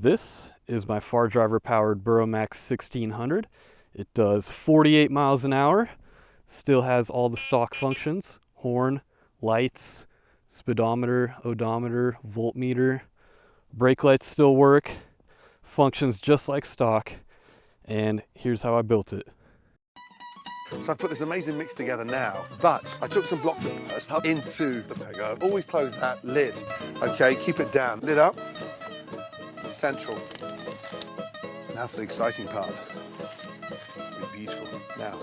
This is my Fardriver powered Burromax 1600. It does 48 miles an hour, still has all the stock functions: horn, lights, speedometer, odometer, voltmeter. Brake lights still work, functions just like stock, and here's how I built it. So I've put this amazing mix together now, but I took some blocks of burst up into the pegger. Always close that lid, okay? Keep it down. Lid up, central. Now for the exciting part. It's beautiful. Now,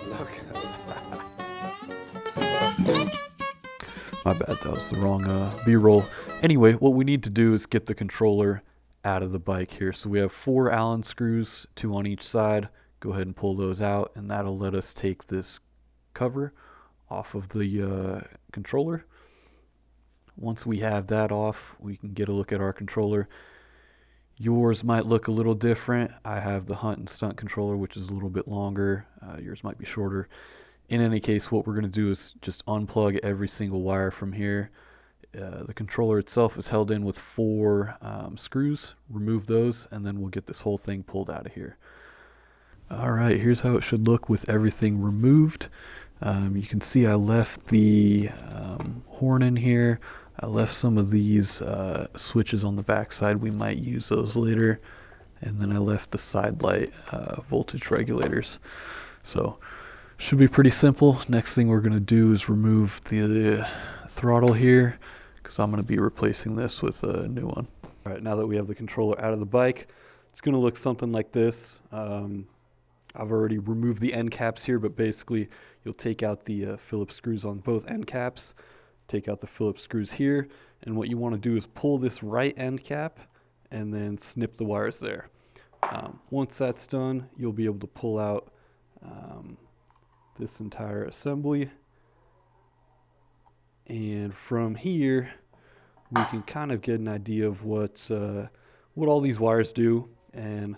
look at that. My bad, that was the wrong B-roll. Anyway, what we need to do is get the controller out of the bike here. So we have 4 Allen screws, 2 on each side. Go ahead and pull those out, and that'll let us take this cover off of the controller. Once we have that off, we can get a look at our controller. Yours might look a little different. I have the Hunt and Stunt controller, which is a little bit longer. Yours might be shorter. In any case, what we're going to do is just unplug every single wire from here. The controller itself is held in with 4 screws. Remove those, and then we'll get this whole thing pulled out of here. Alright, here's how it should look with everything removed. You can see I left the horn in here. I left some of these switches on the back side. We might use those later. And then I left the side light voltage regulators. So, should be pretty simple. Next thing we're going to do is remove the throttle here, because I'm going to be replacing this with a new one. Alright, now that we have the controller out of the bike, it's going to look something like this. I've already removed the end caps here, but basically you'll take out the Phillips screws on both end caps, take out the Phillips screws here, and what you want to do is pull this right end cap and then snip the wires there. Once that's done, you'll be able to pull out this entire assembly, and from here we can kind of get an idea of what all these wires do and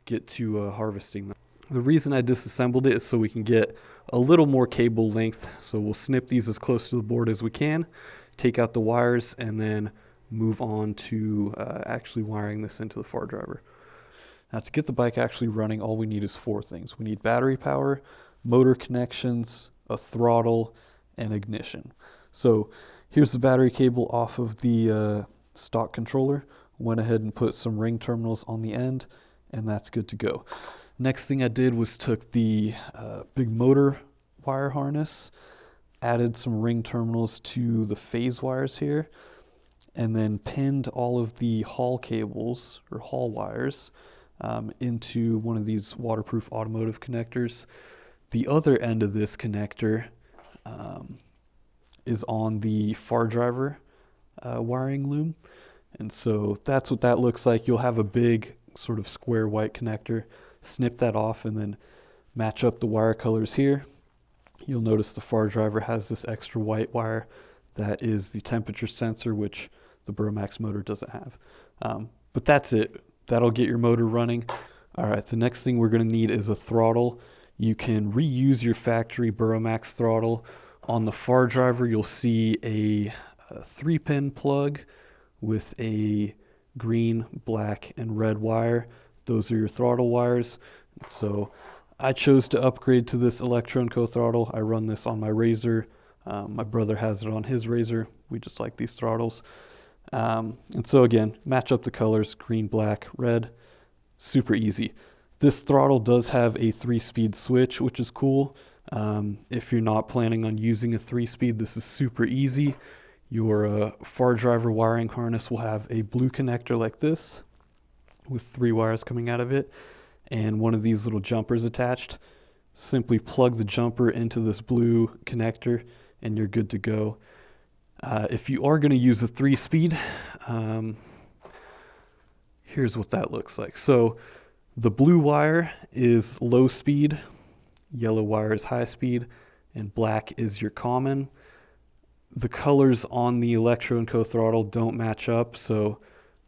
get to harvesting them. The reason I disassembled it is so we can get a little more cable length. So we'll snip these as close to the board as we can, take out the wires, and then move on to actually wiring this into the Fardriver. Now, to get the bike actually running, all we need is 4 things. We need battery power, motor connections, a throttle, and ignition. So here's the battery cable off of the stock controller. Went ahead and put some ring terminals on the end, and that's good to go. Next thing I did was took the big motor wire harness, added some ring terminals to the phase wires here, and then pinned all of the Hall cables or Hall wires into one of these waterproof automotive connectors. The other end of this connector is on the Fardriver wiring loom. And so that's what that looks like. You'll have a big sort of square white connector. Snip that off and then match up the wire colors here. You'll notice the Fardriver has this extra white wire that is the temperature sensor, which the Burromax motor doesn't have. But that's it. That'll get your motor running. All right, the next thing we're going to need is a throttle. You can reuse your factory Burromax throttle. On the Fardriver, you'll see a 3-pin plug with a green, black, and red wire. Those are your throttle wires. So I chose to upgrade to this Electro & Co throttle. I run this on my Razor. My brother has it on his Razor. We just like these throttles. And so again, match up the colors, green, black, red. Super easy. This throttle does have a 3-speed switch, which is cool. If you're not planning on using a 3-speed, this is super easy. Your Fardriver wiring harness will have a blue connector like this with 3 wires coming out of it and one of these little jumpers attached. Simply plug the jumper into this blue connector and you're good to go. If you are going to use a 3-speed, here's what that looks like. So the blue wire is low speed, yellow wire is high speed, and black is your common. The colors on the Electro & Co throttle don't match up, so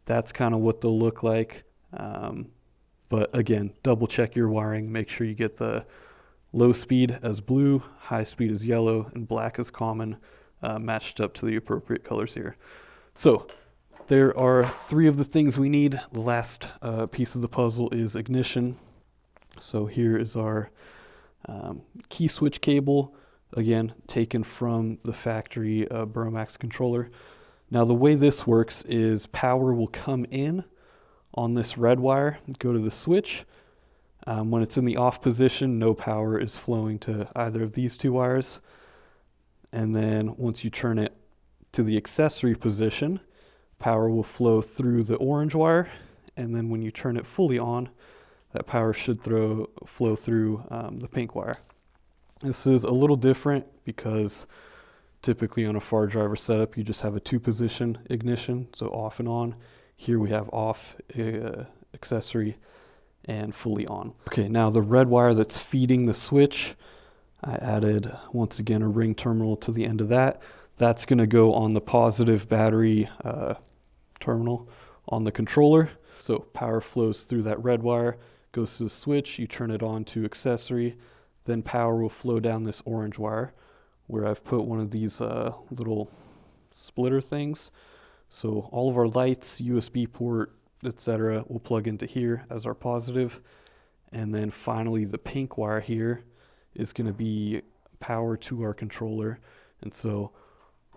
that's kind of what they'll look like. But again, double check your wiring. Make sure you get the low speed as blue, high speed as yellow, and black as common, matched up to the appropriate colors here. So there are 3 of the things we need. The last piece of the puzzle is ignition. So here is our key switch cable, again, taken from the factory Burromax controller. Now the way this works is power will come in on this red wire, go to the switch. When it's in the off position, no power is flowing to either of these 2 wires. And then once you turn it to the accessory position, power will flow through the orange wire. And then when you turn it fully on, that power should flow through the pink wire. This is a little different because typically on a Fardriver setup, you just have a 2-position ignition, so off and on. Here we have off, accessory, and fully on. Okay, now the red wire that's feeding the switch, I added, once again, a ring terminal to the end of that. That's going to go on the positive battery terminal on the controller. So power flows through that red wire, goes to the switch, you turn it on to accessory, then power will flow down this orange wire where I've put one of these little splitter things. So all of our lights, USB port, etc. will plug into here as our positive. And then finally the pink wire here is going to be power to our controller. And so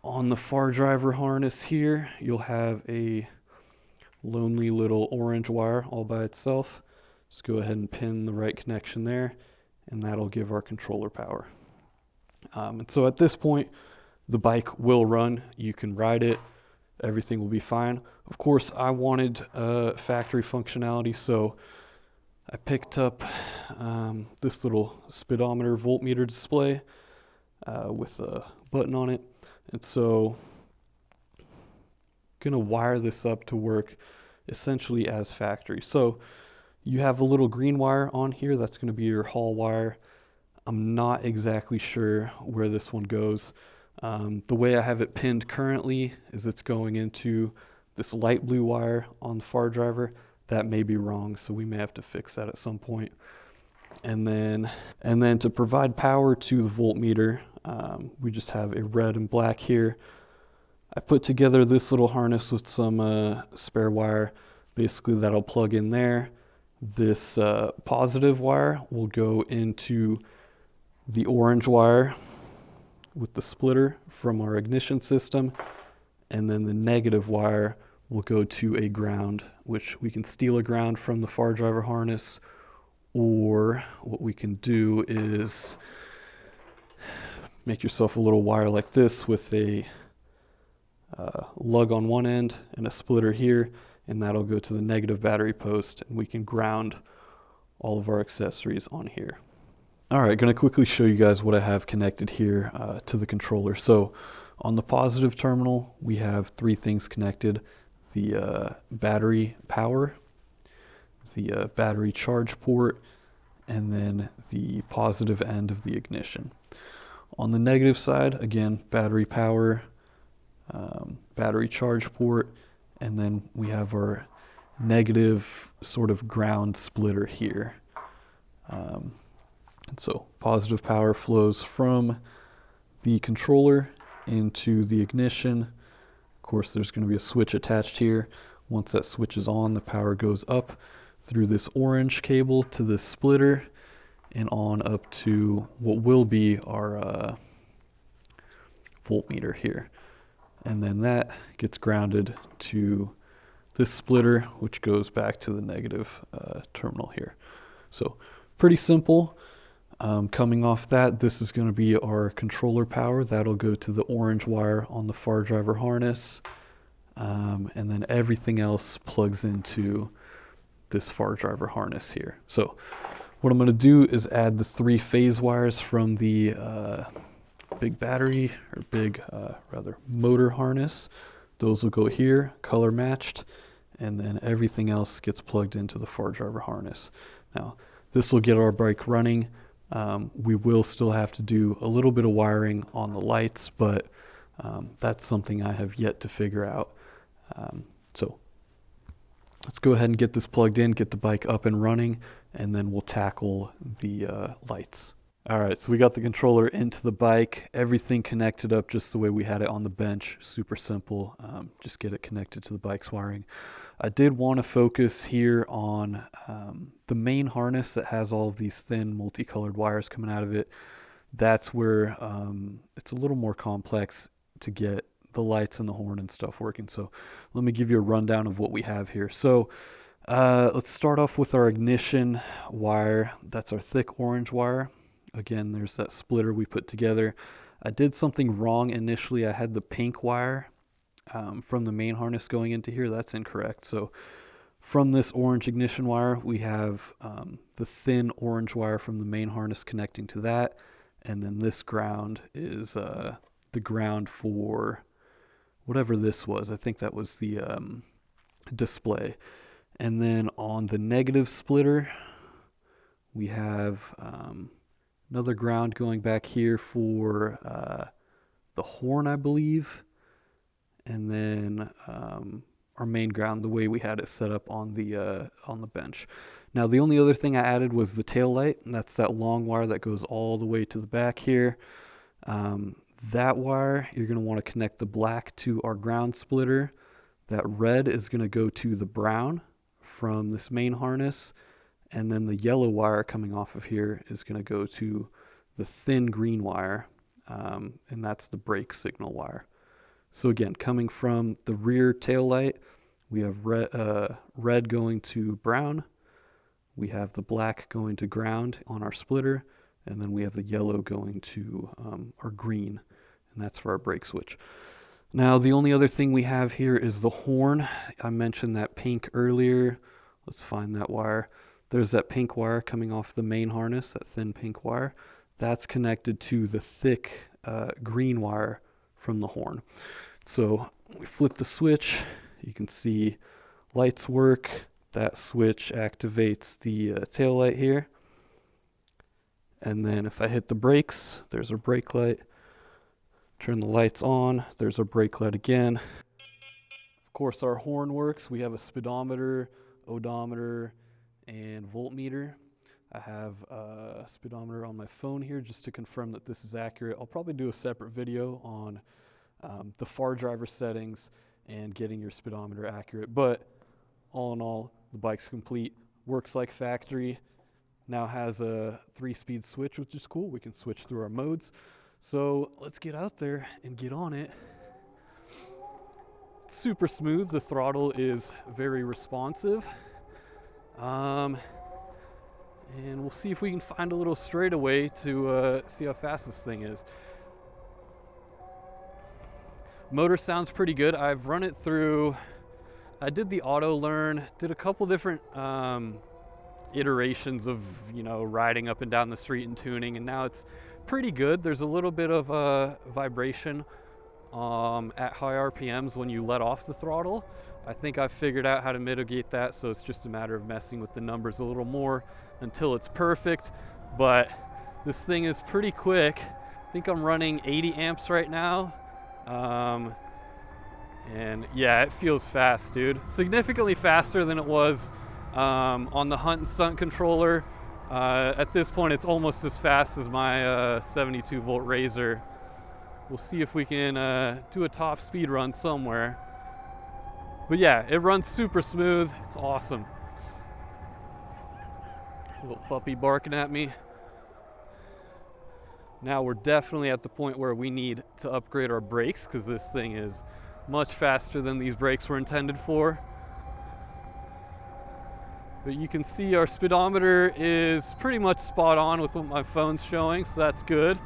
on the Fardriver harness here, you'll have a lonely little orange wire all by itself. Just go ahead and pin the right connection there, and that'll give our controller power. And so at this point, the bike will run. You can ride it. Everything will be fine. Of course, I wanted factory functionality, so I picked up this little speedometer voltmeter display with a button on it. And so I'm going to wire this up to work essentially as factory. So you have a little green wire on here. That's going to be your hall wire. I'm not exactly sure where this one goes. The way I have it pinned currently is it's going into this light blue wire on the Fardriver. That may be wrong, so we may have to fix that at some point. And then to provide power to the voltmeter, we just have a red and black here. I put together this little harness with some spare wire. Basically, that'll plug in there. This positive wire will go into the orange wire with the splitter from our ignition system, and then the negative wire will go to a ground, which we can steal a ground from the Fardriver harness, or what we can do is make yourself a little wire like this with a lug on one end and a splitter here, and that'll go to the negative battery post, and we can ground all of our accessories on here. All right, going to quickly show you guys what I have connected here to the controller. So on the positive terminal, we have 3 things connected: the battery power, the battery charge port, and then the positive end of the ignition. On the negative side, again, battery power, battery charge port, and then we have our negative sort of ground splitter here. And so positive power flows from the controller into the ignition. Of course, there's going to be a switch attached here. Once that switch is on, the power goes up through this orange cable to this splitter and on up to what will be our voltmeter here. And then that gets grounded to this splitter, which goes back to the negative terminal here. So pretty simple. Coming off that, this is going to be our controller power. That'll go to the orange wire on the Fardriver harness. And then everything else plugs into this Fardriver harness here. So what I'm going to do is add the 3 phase wires from the big battery, or big rather motor harness. Those will go here, color matched, and then everything else gets plugged into the Fardriver harness. Now this will get our bike running. We will still have to do a little bit of wiring on the lights, but that's something I have yet to figure out. So let's go ahead and get this plugged in, get the bike up and running, and then we'll tackle the lights. All right, so we got the controller into the bike, everything connected up just the way we had it on the bench. Super simple, just get it connected to the bike's wiring. I did want to focus here on the main harness that has all of these thin multicolored wires coming out of it. That's where it's a little more complex to get the lights and the horn and stuff working. So let me give you a rundown of what we have here. So let's start off with our ignition wire. That's our thick orange wire. Again, there's that splitter we put together. I did something wrong initially. I had the pink wire from the main harness going into here. That's incorrect. So from this orange ignition wire, we have the thin orange wire from the main harness connecting to that. And then this ground is the ground for whatever this was. I think that was the display. And then on the negative splitter, we have another ground going back here for the horn, I believe. And then our main ground, the way we had it set up on the bench. Now, the only other thing I added was the tail light. And that's that long wire that goes all the way to the back here. That wire, you're going to want to connect the black to our ground splitter. That red is going to go to the brown from this main harness. And then the yellow wire coming off of here is going to go to the thin green wire, and that's the brake signal wire. So again, coming from the rear tail light, we have red going to brown, we have the black going to ground on our splitter, and then we have the yellow going to our green, and that's for our brake switch. Now, the only other thing we have here is the horn. I mentioned that pink earlier. Let's find that wire. There's that pink wire coming off the main harness, that thin pink wire. That's connected to the thick green wire from the horn. So we flip the switch. You can see lights work. That switch activates the tail light here. And then if I hit the brakes, there's our brake light. Turn the lights on, there's our brake light again. Of course, our horn works. We have a speedometer, odometer, and voltmeter. I have a speedometer on my phone here just to confirm that this is accurate. I'll probably do a separate video on the Fardriver settings and getting your speedometer accurate. But all in all, the bike's complete, works like factory. Now has a 3-speed switch, which is cool. We can switch through our modes. So let's get out there and get on it. It's super smooth. The throttle is very responsive. And we'll see if we can find a little straightaway to see how fast this thing is. Motor sounds pretty good. I've run it through, I did the auto learn, did a couple different iterations of, riding up and down the street and tuning, and now it's pretty good. There's a little bit of vibration at high RPMs when you let off the throttle. I think I've figured out how to mitigate that, so it's just a matter of messing with the numbers a little more until it's perfect. But this thing is pretty quick. I think I'm running 80 amps right now. And yeah, it feels fast, dude. Significantly faster than it was on the Hunt and Stunt controller. At this point, it's almost as fast as my 72 volt Razor. We'll see if we can do a top speed run somewhere. But yeah, it runs super smooth. It's awesome. Little puppy barking at me. Now we're definitely at the point where we need to upgrade our brakes because this thing is much faster than these brakes were intended for. But you can see our speedometer is pretty much spot on with what my phone's showing, so that's good.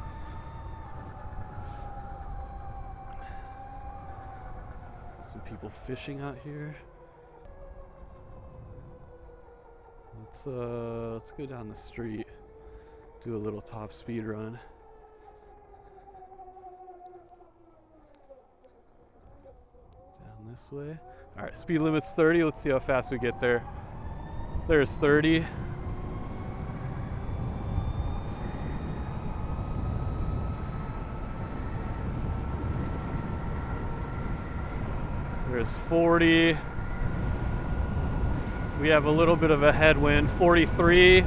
Some people fishing out here. Let's go down the street, do a little top speed run. Down this way. All right, speed limit's 30. Let's see how fast we get there. There's 30. There's 40. We have a little bit of a headwind. 43,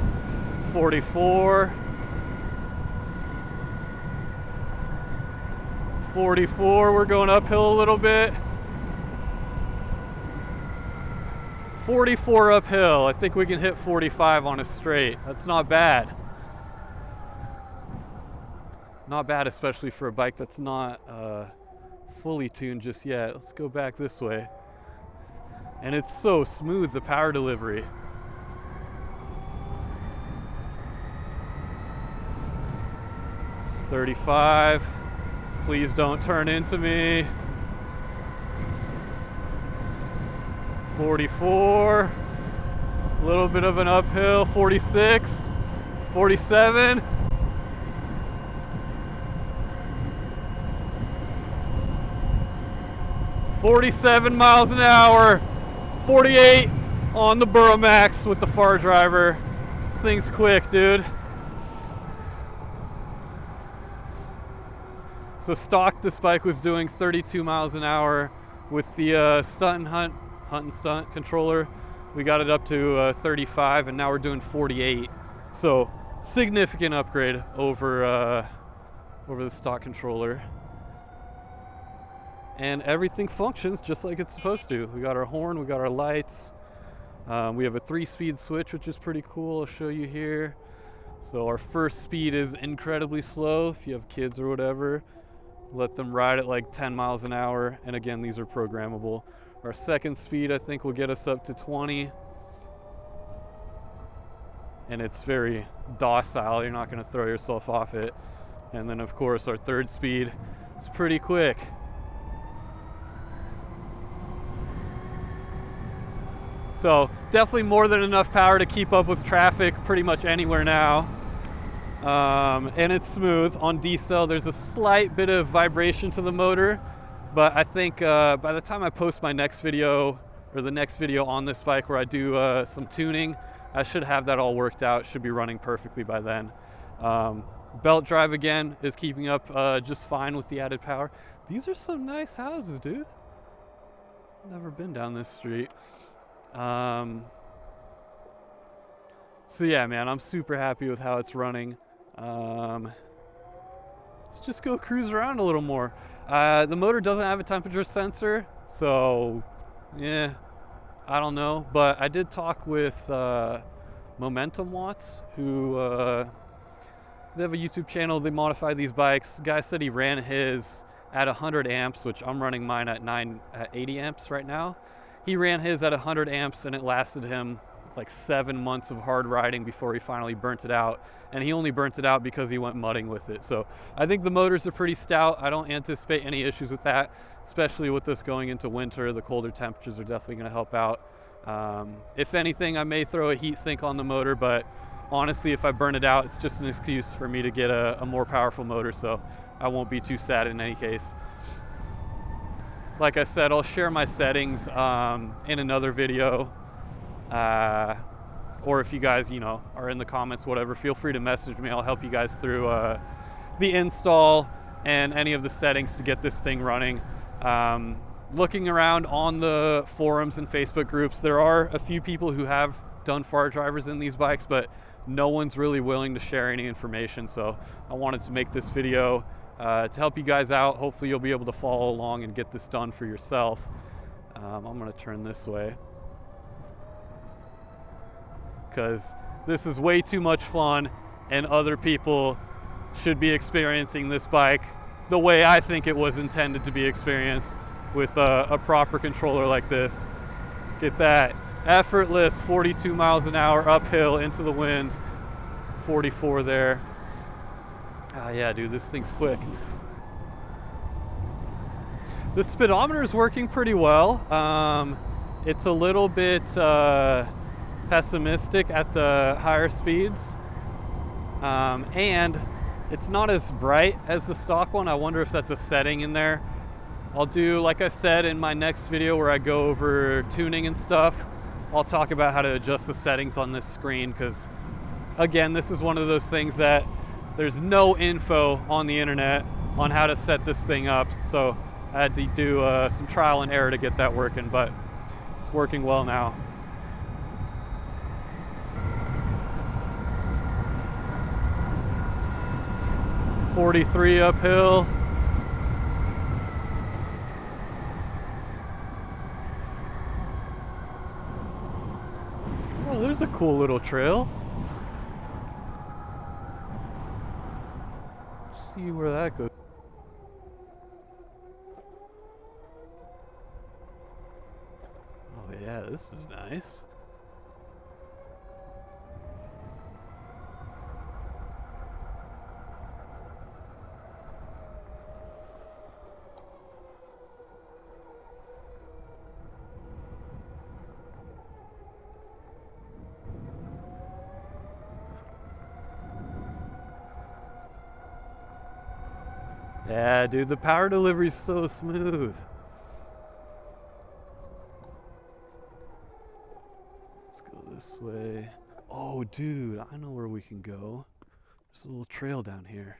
44. 44, we're going uphill a little bit. 44 uphill. I think we can hit 45 on a straight. That's not bad. Not bad, especially for a bike that's not fully tuned just yet. Let's go back this way. And it's so smooth, the power delivery. It's 35. Please don't turn into me. 44. A little bit of an uphill. 46. 47. 47 miles an hour. 48 on the Burromax with the Fardriver. This thing's quick, dude. So stock, this bike was doing 32 miles an hour. With the hunt and stunt controller, we got it up to 35, and now we're doing 48. So significant upgrade over the stock controller. And everything functions just like it's supposed to. We got our horn, we got our lights. We have a 3-speed switch, which is pretty cool. I'll show you here. So our first speed is incredibly slow. If you have kids or whatever, let them ride at like 10 miles an hour. And again, these are programmable. Our second speed, I think, will get us up to 20. And it's very docile. You're not going to throw yourself off it. And then, of course, our third speed is pretty quick. So definitely more than enough power to keep up with traffic pretty much anywhere now. And it's smooth. On decel, there's a slight bit of vibration to the motor, but I think by the time I post my next video, or the next video on this bike where I do some tuning, I should have that all worked out. It should be running perfectly by then. Belt drive again is keeping up just fine with the added power. These are some nice houses, dude. Never been down this street. So yeah, man, I'm super happy with how it's running. Let's just go cruise around a little more. The motor doesn't have a temperature sensor, so yeah, I don't know. But I did talk with Momentum Watts, who they have a YouTube channel. They modify these bikes. The guy said he ran his at 100 amps, which I'm running mine at 80 amps right now. He ran his at 100 amps, and it lasted him like 7 months of hard riding before he finally burnt it out. And he only burnt it out because he went mudding with it. So I think the motors are pretty stout. I don't anticipate any issues with that, especially with this going into winter. The colder temperatures are definitely going to help out. If anything, I may throw a heat sink on the motor, but honestly, if I burn it out, it's just an excuse for me to get a more powerful motor. So I won't be too sad in any case. Like I said, I'll share my settings in another video. Or if you guys, are in the comments, whatever, feel free to message me. I'll help you guys through the install and any of the settings to get this thing running. Looking around on the forums and Facebook groups, there are a few people who have done Fardrivers in these bikes, but no one's really willing to share any information. So I wanted to make this video to help you guys out. Hopefully you'll be able to follow along and get this done for yourself. I'm going to turn this way, because this is way too much fun, and other people should be experiencing this bike the way I think it was intended to be experienced, with a proper controller like this. Get that effortless 42 miles an hour uphill into the wind. 44 there. Yeah, dude, this thing's quick. The speedometer is working pretty well. It's a little bit pessimistic at the higher speeds, and it's not as bright as the stock one. I wonder if that's a setting in there. I'll do, like I said, in my next video where I go over tuning and stuff, I'll talk about how to adjust the settings on this screen, because again, this is one of those things that there's no info on the internet on how to set this thing up. So I had to do some trial and error to get that working, but it's working well now. "43 uphill." there's a cool little trail. See where that goes. Oh yeah, this is nice. Yeah, dude, the power delivery is so smooth. Let's go this way. Oh, dude, I know where we can go. There's a little trail down here.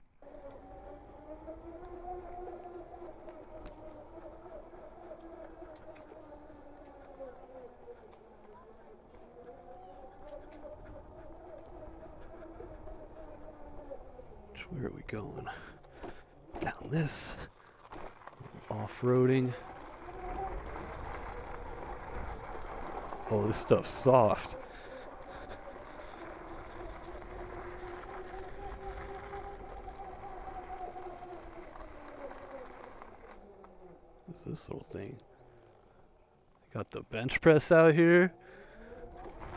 Where are we going? Down this. Off-roading. Oh, this stuff's soft. What's this little thing? Got the bench press out here,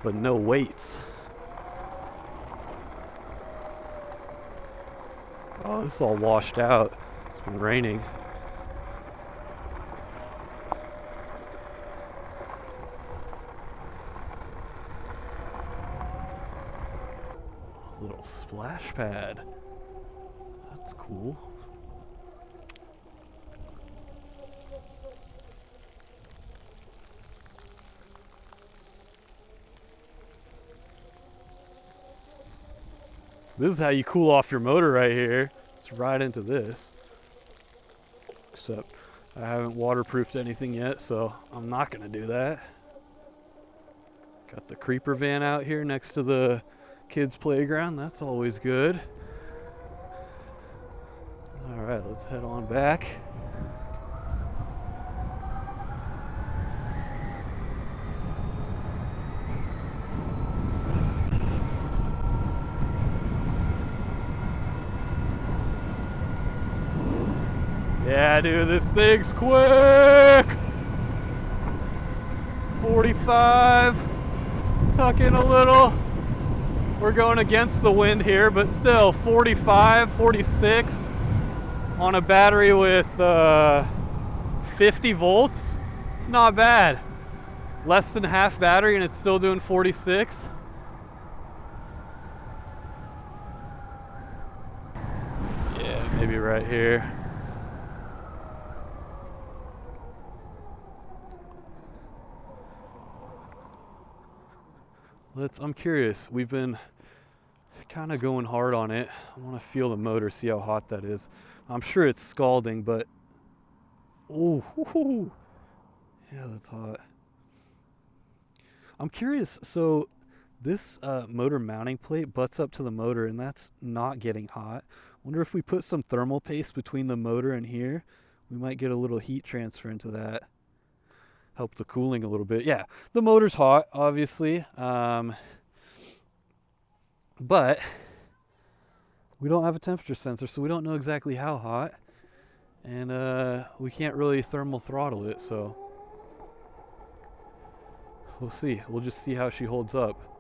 but no weights. Oh, this is all washed out. It's been raining. Little splash pad. That's cool. This is how you cool off your motor right here. It's right into this. Except I haven't waterproofed anything yet, so I'm not gonna do that. Got the creeper van out here next to the kids' playground. That's always good. All right, let's head on back. Yeah, dude, this thing's quick. 45, tuck in a little. We're going against the wind here, but still 45, 46 on a battery with 50 volts. It's not bad. Less than half battery and it's still doing 46. Yeah, maybe right here. I'm curious, we've been kind of going hard on it. I want to feel the motor, see how hot that is. I'm sure it's scalding, but oh, yeah, that's hot. I'm curious, so this motor mounting plate butts up to the motor and that's not getting hot. Wonder if we put some thermal paste between the motor and here, we might get a little heat transfer into that. Help the cooling a little bit. Yeah, the motor's hot, obviously, but we don't have a temperature sensor, so we don't know exactly how hot, and we can't really thermal throttle it, so we'll see. We'll just see how she holds up.